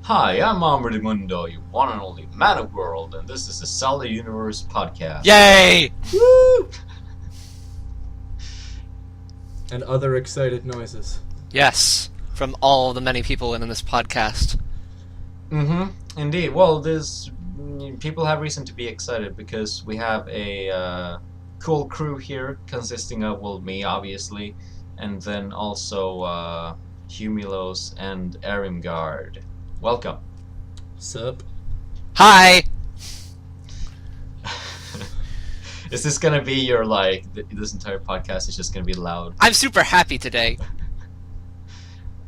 Hi, I'm Amber Mundo, your one and only man of world, and this is the Zelda Universe podcast. Yay! Woo! And other excited noises. Yes, from all the many people in this podcast. Indeed. Well, people have reason to be excited because we have a cool crew here consisting of, well, me, obviously, and then also Humulos and Erimgard. Welcome. Sup? Hi! Is this gonna be your, this entire podcast is just gonna be loud? I'm super happy today,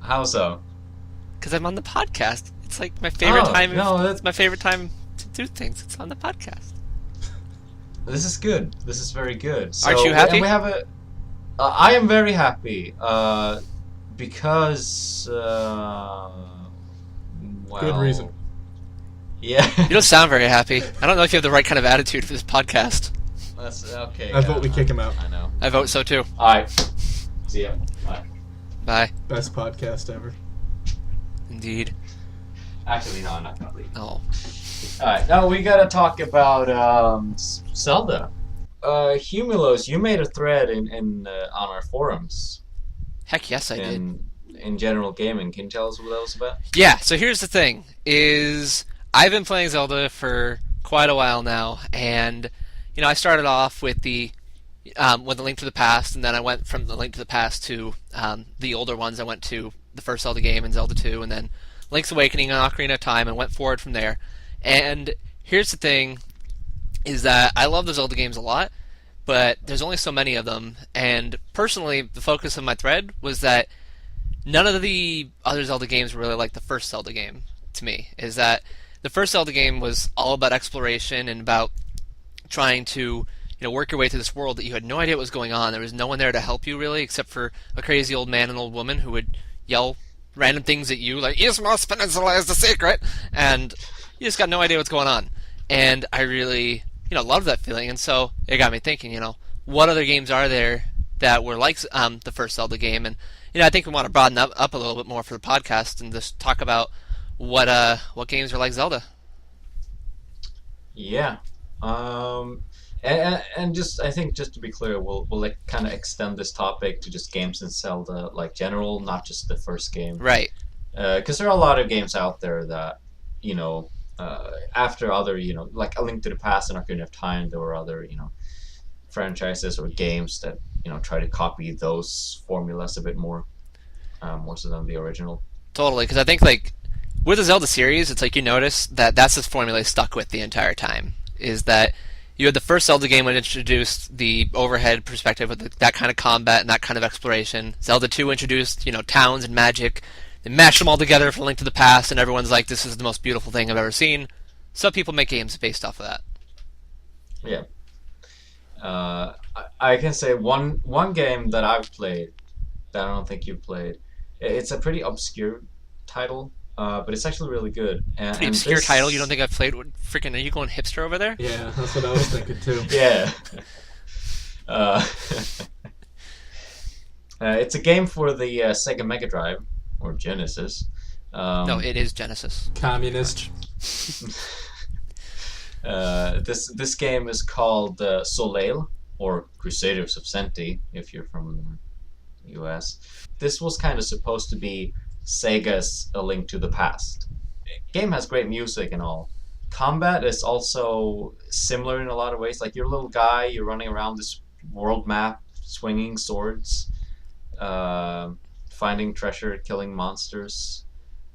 How so? because I'm on the podcast. It's like my favorite time. No, It's my favorite time to do things. It's on the podcast. This is good. This is very good. So, Aren't you happy? And we have a. I am very happy. Because. Well, Good reason. Yeah. You don't sound very happy. I don't know if you have the right kind of attitude for this podcast. That's okay. I vote we kick him out. I know. I vote so too. All right. See ya. Bye. Bye. Best podcast ever. Indeed. Actually, no, I'm not gonna leave. Oh. All right. Now we gotta talk about Zelda. Humulos, you made a thread in on our forums. Heck yes, I did. In general gaming. Can you tell us what that was about? Yeah, so here's the thing, is I've been playing Zelda for quite a while now, and, you know, I started off with the Link to the Past, and then I went from the Link to the Past to the older ones. I went to the first Zelda game and Zelda 2, and then Link's Awakening and Ocarina of Time, and went forward from there. And here's the thing, is that I love the Zelda games a lot, but there's only so many of them, and personally, the focus of my thread was that none of the other Zelda games were really like the first Zelda game to me. Is that the first Zelda game was all about exploration and about trying to, work your way through this world that you had no idea what was going on. There was no one there to help you really, except for a crazy old man and old woman who would yell random things at you, like "Eastmost Peninsula is the secret," and you just got no idea what's going on. And I really, loved that feeling, and so it got me thinking, what other games are there that were like the first Zelda game? And I think we want to broaden up a little bit more for the podcast and just talk about what games are like Zelda. Yeah. And just I think just to be clear, we'll kind of extend this topic to just games in Zelda like general, not just the first game. Right. Because there are a lot of games out there that after other like A Link to the Past and Ocarina of Time, there were other franchises or games that try to copy those formulas a bit more so than the original. Totally, because I think with the Zelda series, it's like you notice that that's the formula they stuck with the entire time. Is that you had the first Zelda game when it introduced the overhead perspective with that kind of combat and that kind of exploration. Zelda 2 introduced towns and magic. They mashed them all together for Link to the Past, and everyone's like, "This is the most beautiful thing I've ever seen." Some people make games based off of that. Yeah. I can say one game that I've played that I don't think you've played. It's a pretty obscure title, but it's actually really good. Pretty obscure title. You don't think I've played? Freaking, are you going hipster over there? Yeah, that's what I was thinking too. Yeah. It's a game for the Sega Mega Drive or Genesis. No, it is Genesis. Communist. This game is called Soleil, or Crusaders of Centy, if you're from the US. This was kind of supposed to be Sega's A Link to the Past. The game has great music and all. Combat is also similar in a lot of ways. Like, you're a little guy, you're running around this world map, swinging swords, finding treasure, killing monsters,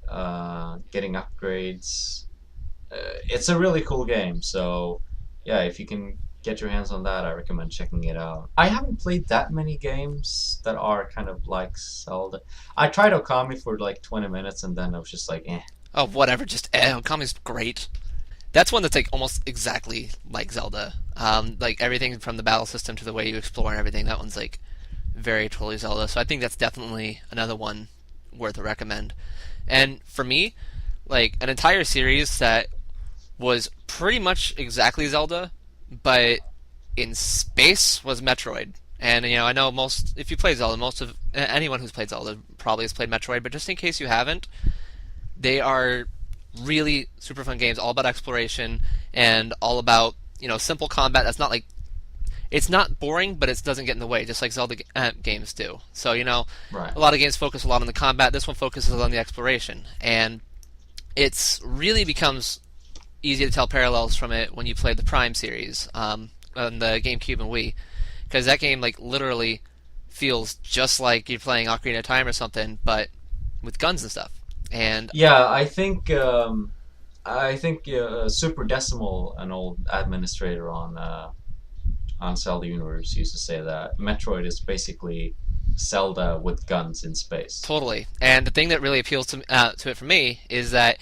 getting upgrades. It's a really cool game, so yeah, if you can get your hands on that, I recommend checking it out. I haven't played that many games that are kind of like Zelda. I tried Okami for like 20 minutes and then I was just like, eh. Oh, whatever, just Okami's great. That's one that's like almost exactly like Zelda. Like everything from the battle system to the way you explore and everything, that one's like very totally Zelda. So I think that's definitely another one worth a recommend. And for me, like an entire series that was pretty much exactly Zelda, but in space was Metroid. And I know if you play Zelda, anyone who's played Zelda probably has played Metroid, but just in case you haven't, they are really super fun games, all about exploration and all about simple combat. That's not like it's not boring, but it doesn't get in the way, just like Zelda games do. So Right. a lot of games focus a lot on the combat. This one focuses on the exploration, and it's really becomes easy to tell parallels from it when you play the Prime series on the GameCube and Wii, because that game like literally feels just like you're playing Ocarina of Time or something, but with guns and stuff. And Yeah, I think Super Decimal, an old administrator on Zelda Universe, used to say that Metroid is basically Zelda with guns in space. totally. And the thing that really appeals to it for me is that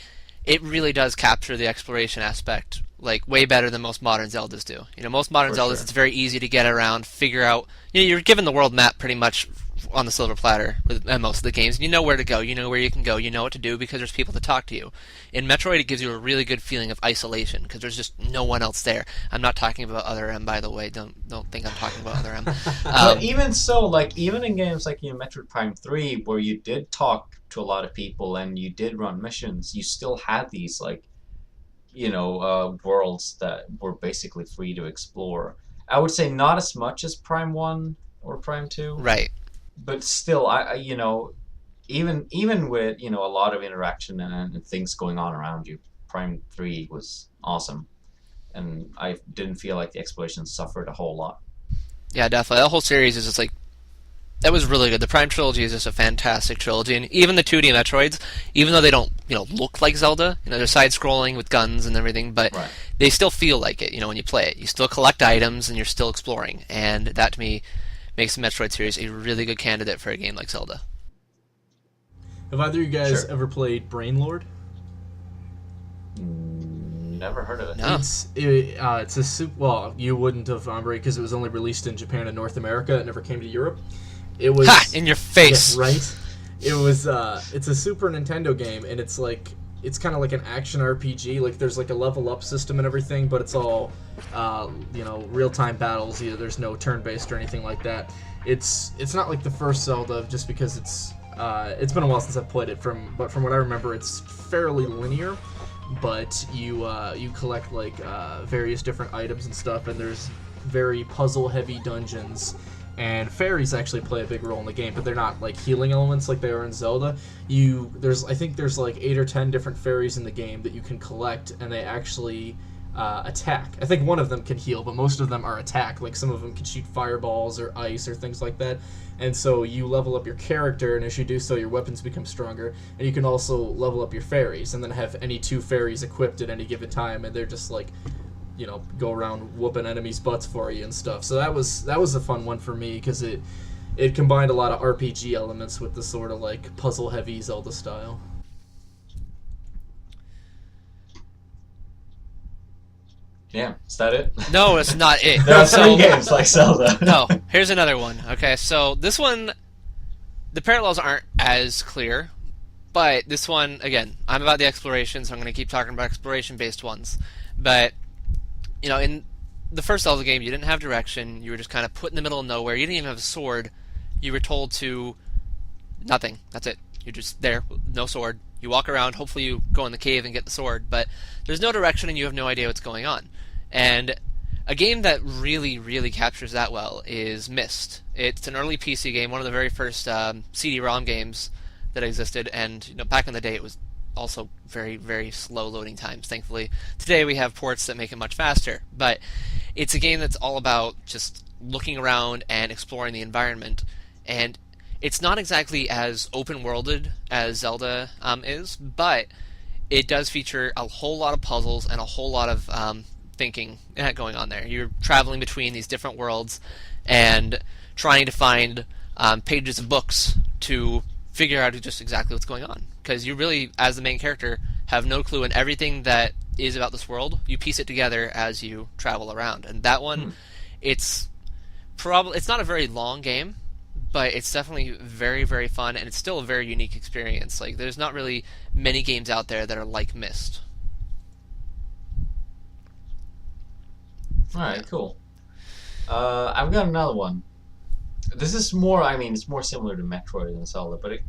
it really does capture the exploration aspect like way better than most modern Zeldas do. Most modern For Zeldas, sure. it's very easy to get around, figure out. You're given the world map pretty much on the silver platter with most of the games. You know where to go, you know where you can go, you know what to do because there's people to talk to you. In Metroid, it gives you a really good feeling of isolation because there's just no one else there. I'm not talking about Other M, by the way. Don't think I'm talking about Other M. But even so, like even in games like Metroid Prime 3, where you did talk to a lot of people and you did run missions, you still had these like worlds that were basically free to explore. I would say not as much as Prime 1 or Prime 2, Right. but still, even with a lot of interaction and things going on around you, Prime 3 was awesome, and I didn't feel like the exploration suffered a whole lot. Yeah, definitely. That whole series is just like that was really good. The Prime trilogy is just a fantastic trilogy, and even the 2D Metroids, even though they don't look like Zelda, they're side-scrolling with guns and everything, but Right. they still feel like it. When you play it, you still collect items and you're still exploring, and that to me makes the Metroid series a really good candidate for a game like Zelda. Have either of you guys Sure. ever played Brainlord? Never heard of it. No. It's a well, you wouldn't have, Ombre, because it was only released in Japan and North America. It never came to Europe. It was Ha! In your face. Yeah, right. It was. It's a Super Nintendo game, and it's kind of like an action RPG. Like there's like a level up system and everything, but it's all real time battles. There's no turn based or anything like that. It's not like the first Zelda, just because it's been a while since I've played it. But from what I remember, it's fairly linear. But you collect like various different items and stuff, and there's very puzzle heavy dungeons. And fairies actually play a big role in the game, but they're not like healing elements like they are in Zelda. I think there's like 8 or 10 different fairies in the game that you can collect, and they actually attack. I think one of them can heal, but most of them are attack. Like some of them can shoot fireballs or ice or things like that. And so you level up your character, and as you do so, your weapons become stronger. And you can also level up your fairies, and then have any 2 fairies equipped at any given time, and they're just like go around whooping enemies' butts for you and stuff. So that was a fun one for me because it combined a lot of RPG elements with the sort of like puzzle heavy Zelda style. Yeah, is that it? No, it's not it. There are So- 3 games like Zelda. No, here's another one. Okay, so this one, the parallels aren't as clear, but this one, again, I'm about the exploration, so I'm going to keep talking about exploration-based ones. But, in the first Zelda game, you didn't have direction. You were just kind of put in the middle of nowhere. You didn't even have a sword. You were told to nothing. That's it. You're just there, no sword. You walk around. Hopefully, you go in the cave and get the sword. But there's no direction, and you have no idea what's going on. And a game that really, really captures that well is Myst. It's an early PC game, one of the very first CD-ROM games that existed, and back in the day it was also very, very slow loading times. Thankfully, today we have ports that make it much faster. But it's a game that's all about just looking around and exploring the environment, and it's not exactly as open-worlded as Zelda is, but it does feature a whole lot of puzzles and a whole lot of thinking going on there. You're traveling between these different worlds and trying to find pages of books to figure out just exactly what's going on. Because you really, as the main character, have no clue, and everything that is about this world, you piece it together as you travel around. And that one, it's not a very long game, but it's definitely very, very fun, and it's still a very unique experience. Like, there's not really many games out there that are like Myst. Alright, cool. I've got another one. This is more, it's more similar to Metroid than Zelda, but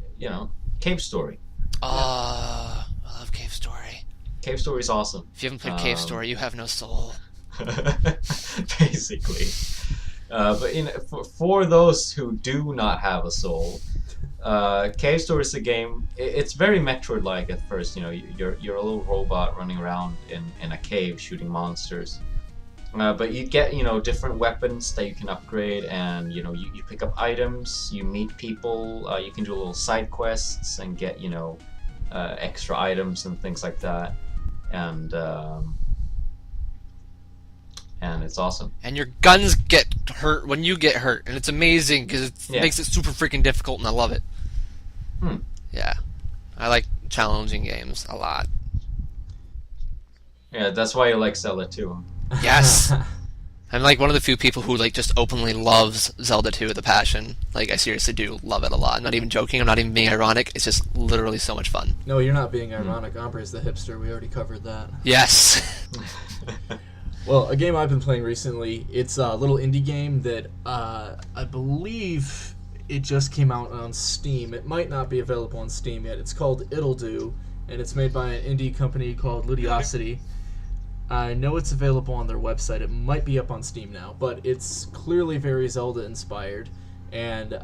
Cave Story. Oh, I love Cave Story. Cave Story is awesome. If you haven't played Cave Story, you have no soul. Basically. But for those who do not have a soul, Cave Story is a game. It's very Metroid-like at first. You're a little robot running around in a cave shooting monsters. But you get different weapons that you can upgrade, and you pick up items. You meet people. You can do little side quests and get extra items and things like that. And it's awesome. And your guns get hurt when you get hurt, and it's amazing because it makes it super freaking difficult, and I love it. Yeah, I like challenging games a lot. Yeah, that's why you like Zelda too. Yes. I'm like one of the few people who like just openly loves Zelda 2 with a passion. Like I seriously do love it a lot. I'm not even joking. I'm not even being ironic. It's just literally so much fun. No, you're not being ironic. Ambre's the hipster. We already covered that. Yes. Well, a game I've been playing recently, it's a little indie game that I believe it just came out on Steam. It might not be available on Steam yet. It's called Ittle Do, and it's made by an indie company called Ludiosity. I know it's available on their website. It might be up on Steam now, but it's clearly very Zelda-inspired, and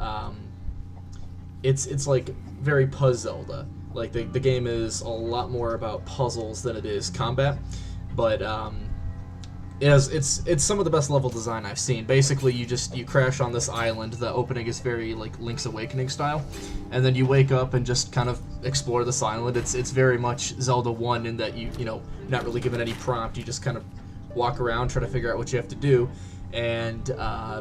it's like very Zelda. Like the game is a lot more about puzzles than it is combat, but it's some of the best level design I've seen. Basically, you crash on this island. The opening is very like Link's Awakening style, and then you wake up and just kind of explore this island. It's very much Zelda 1 in that you not really given any prompt. You just kind of walk around, try to figure out what you have to do, and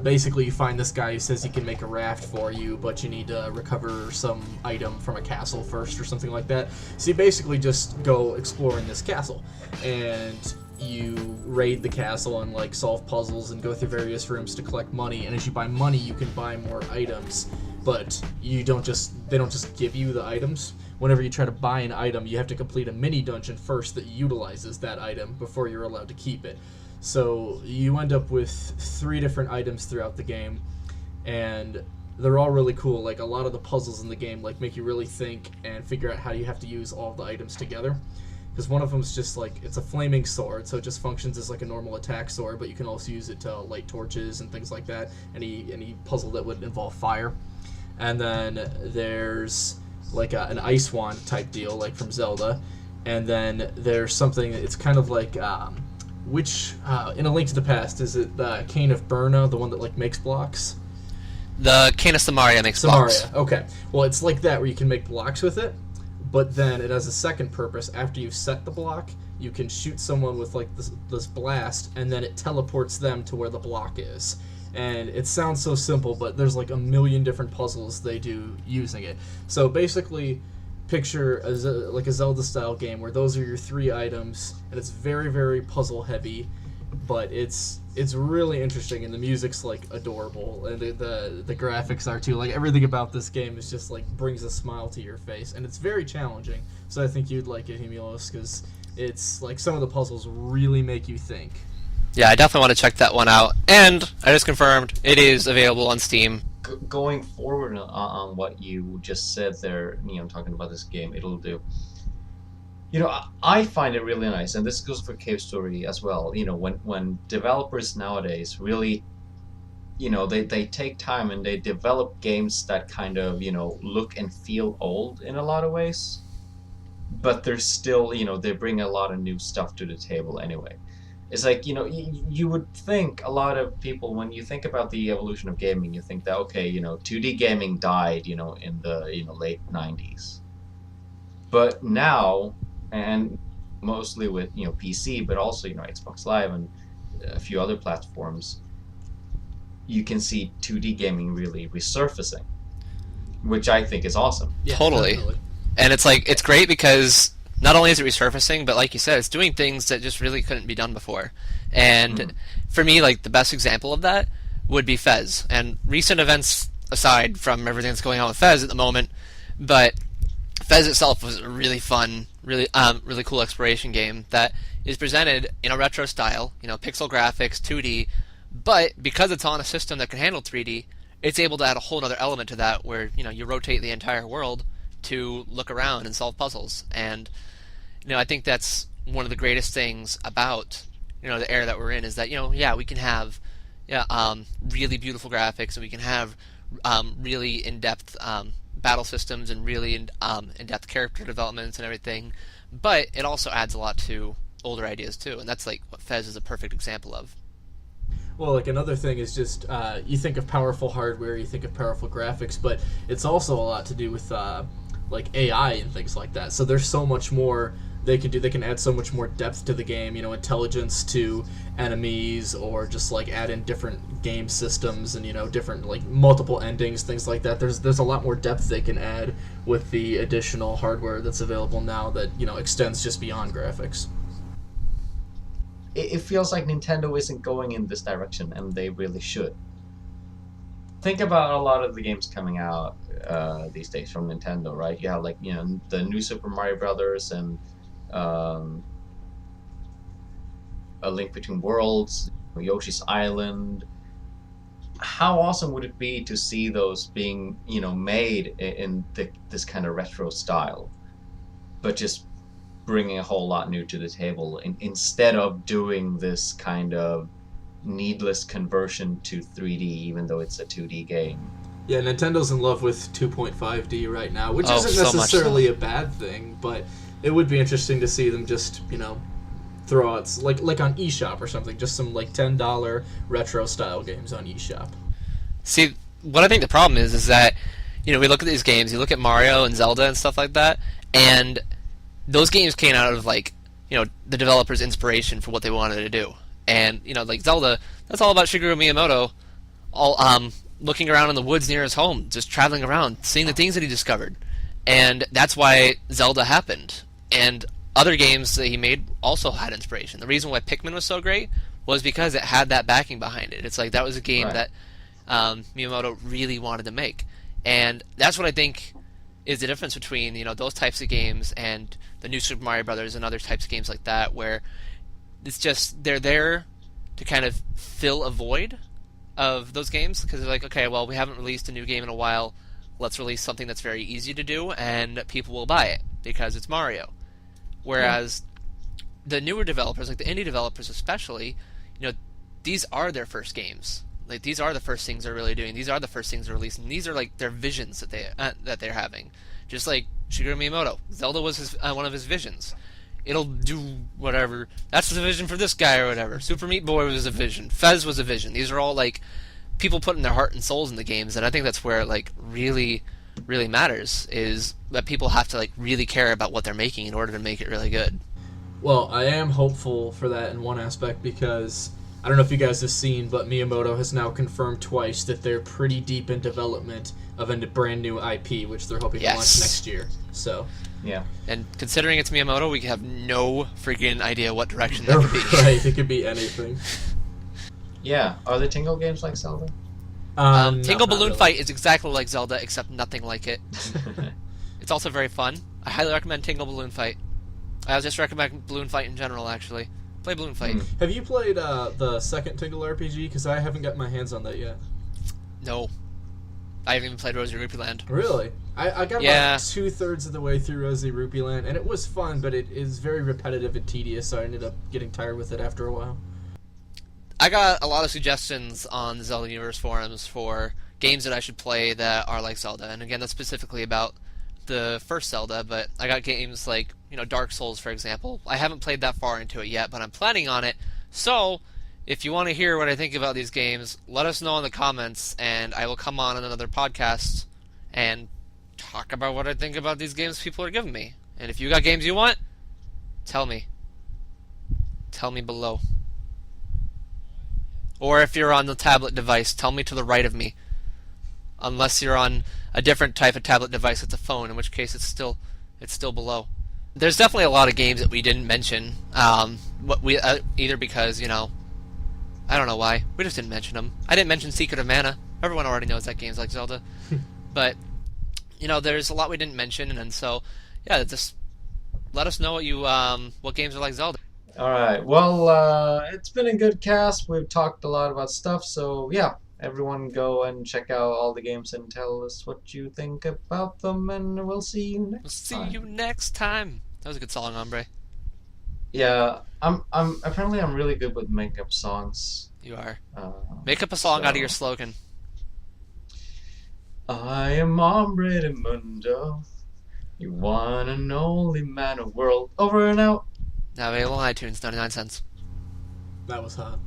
basically you find this guy who says he can make a raft for you, but you need to recover some item from a castle first or something like that. So you basically just go exploring this castle, and you raid the castle and like solve puzzles and go through various rooms to collect money, and as you buy money you can buy more items, but they don't just give you the items. Whenever you try to buy an item, you have to complete a mini dungeon first that utilizes that item before you're allowed to keep it. So you end up with 3 different items throughout the game, and they're all really cool. Like a lot of the puzzles in the game like make you really think and figure out how you have to use all of the items together. Because one of them is just like, it's a flaming sword, so it just functions as like a normal attack sword, but you can also use it to light torches and things like that, any puzzle that would involve fire. And then there's like an ice wand type deal, like from Zelda. And then there's something, it's kind of like, in A Link to the Past, is it the Cane of Birna, the one that like makes blocks? The Cane of Samaria makes blocks. Okay. Well, it's like that where you can make blocks with it. But then it has a second purpose. After you've set the block, you can shoot someone with like this blast, and then it teleports them to where the block is. And it sounds so simple, but there's like a million different puzzles they do using it. So basically, picture a Zelda-style game where those are your 3 items, and it's very, very puzzle-heavy, but it's really interesting, and the music's like adorable, and the graphics are too. Like everything about this game is just like brings a smile to your face, and it's very challenging. So I think you'd like it, Humulos, because it's like some of the puzzles really make you think. Yeah, I definitely want to check that one out. And I just confirmed it is available on Steam. Going forward on what you just said there, talking about this game, Ittle Do. I find it really nice, and this goes for Cave Story as well. When developers nowadays really, they take time and they develop games that kind of, look and feel old in a lot of ways, but they're still, they bring a lot of new stuff to the table anyway. It's like, you would think a lot of people, when you think about the evolution of gaming, you think that, okay, 2D gaming died, in the, late 90s. But now, and mostly with, PC, but also, Xbox Live and a few other platforms, you can see 2D gaming really resurfacing, which I think is awesome. Yeah, totally. Definitely. And it's great because not only is it resurfacing, but like you said, it's doing things that just really couldn't be done before. And for me, like the best example of that would be Fez. And recent events aside from everything that's going on with Fez at the moment, but Fez itself was a really fun, really cool exploration game that is presented in a retro style, pixel graphics, 2D, but because it's on a system that can handle 3D, it's able to add a whole other element to that where, you rotate the entire world to look around and solve puzzles. And I think that's one of the greatest things about the era that we're in is that we can have really beautiful graphics, and we can have really in-depth battle systems and really in-depth character developments and everything, but it also adds a lot to older ideas too, and that's like what Fez is a perfect example of. Well, like another thing is just you think of powerful hardware, you think of powerful graphics, but it's also a lot to do with like AI and things like that. So there's so much more they can do. They can add so much more depth to the game, intelligence to enemies, or just like add in different game systems and different like multiple endings, things like that. There's a lot more depth they can add with the additional hardware that's available now that extends just beyond graphics. It feels like Nintendo isn't going in this direction, and they really should. Think about a lot of the games coming out these days from Nintendo, right? You have the new Super Mario Brothers and A Link Between Worlds, Yoshi's Island. How awesome would it be to see those being made in this kind of retro style, but just bringing a whole lot new to the table instead of doing this kind of needless conversion to 3D, even though it's a 2D game. Yeah, Nintendo's in love with 2.5D right now, which isn't so necessarily a bad thing, but it would be interesting to see them just, throw out, like on eShop or something, just some like $10 retro style games on eShop. See, what I think the problem is that, we look at these games, you look at Mario and Zelda and stuff like that, and those games came out of the developer's inspiration for what they wanted to do. And like Zelda, that's all about Shigeru Miyamoto, all looking around in the woods near his home, just traveling around, seeing the things that he discovered, and that's why Zelda happened. And other games that he made also had inspiration. The reason why Pikmin was so great was because it had that backing behind it. It's like that was a game that Miyamoto really wanted to make, and that's what I think is the difference between those types of games and the new Super Mario Brothers and other types of games like that, where it's just they're there to kind of fill a void of those games, because they're like, okay, well, we haven't released a new game in a while, let's release something that's very easy to do and people will buy it because it's Mario. Whereas the newer developers, like the indie developers especially, these are their first games. Like these are the first things they're really doing. These are the first things they're releasing. These are like their visions that they're having. Just like Shigeru Miyamoto, Zelda was one of his visions. It'll do whatever. That's the vision for this guy or whatever. Super Meat Boy was a vision. Fez was a vision. These are all like people putting their heart and souls in the games, and I think that's where it like really, really matters, is that people have to like really care about what they're making in order to make it really good. Well, I am hopeful for that in one aspect, because I don't know if you guys have seen, but Miyamoto has now confirmed twice that they're pretty deep in development of a brand new IP, which they're hoping to launch next year. So, yeah. And considering it's Miyamoto, we have no freaking idea what direction that could be. Right, it could be anything. Yeah. Are the Tingle games like Zelda? Tingle Balloon Fight is exactly like Zelda, except nothing like it. It's also very fun. I highly recommend Tingle Balloon Fight. I just recommend Balloon Fight in general, actually. Play Balloon Fight. Have you played the second Tingle RPG? Because I haven't got my hands on that yet. No. I haven't even played Rosy Rupee Land. Really? I got about 2/3 of the way through Rosy Rupee Land, and it was fun, but it is very repetitive and tedious, so I ended up getting tired with it after a while. I got a lot of suggestions on the Zelda Universe forums for games that I should play that are like Zelda, and again, that's specifically about the first Zelda, but I got games like, Dark Souls, for example. I haven't played that far into it yet, but I'm planning on it, so if you want to hear what I think about these games, let us know in the comments, and I will come on another podcast and talk about what I think about these games people are giving me. And if you got games you want, tell me. Tell me below. Or if you're on the tablet device, tell me to the right of me. Unless you're on a different type of tablet device, it's a phone, in which case it's still below. There's definitely a lot of games that we didn't mention. Either because, I don't know why. We just didn't mention them. I didn't mention Secret of Mana. Everyone already knows that game's like Zelda. But, there's a lot we didn't mention, and so, yeah, just let us know what games are like Zelda. Alright, well, it's been a good cast. We've talked a lot about stuff, so yeah, everyone go and check out all the games and tell us what you think about them, and we'll see you next time. We'll see you next time. That was a good song, hombre. Yeah, I'm really good with making up songs. You are. Uh, Make up a song out of your so slogan. I am Hombre de Mundo, you one and only man of world. Over and out. Now available on iTunes, 99 cents. That was hot.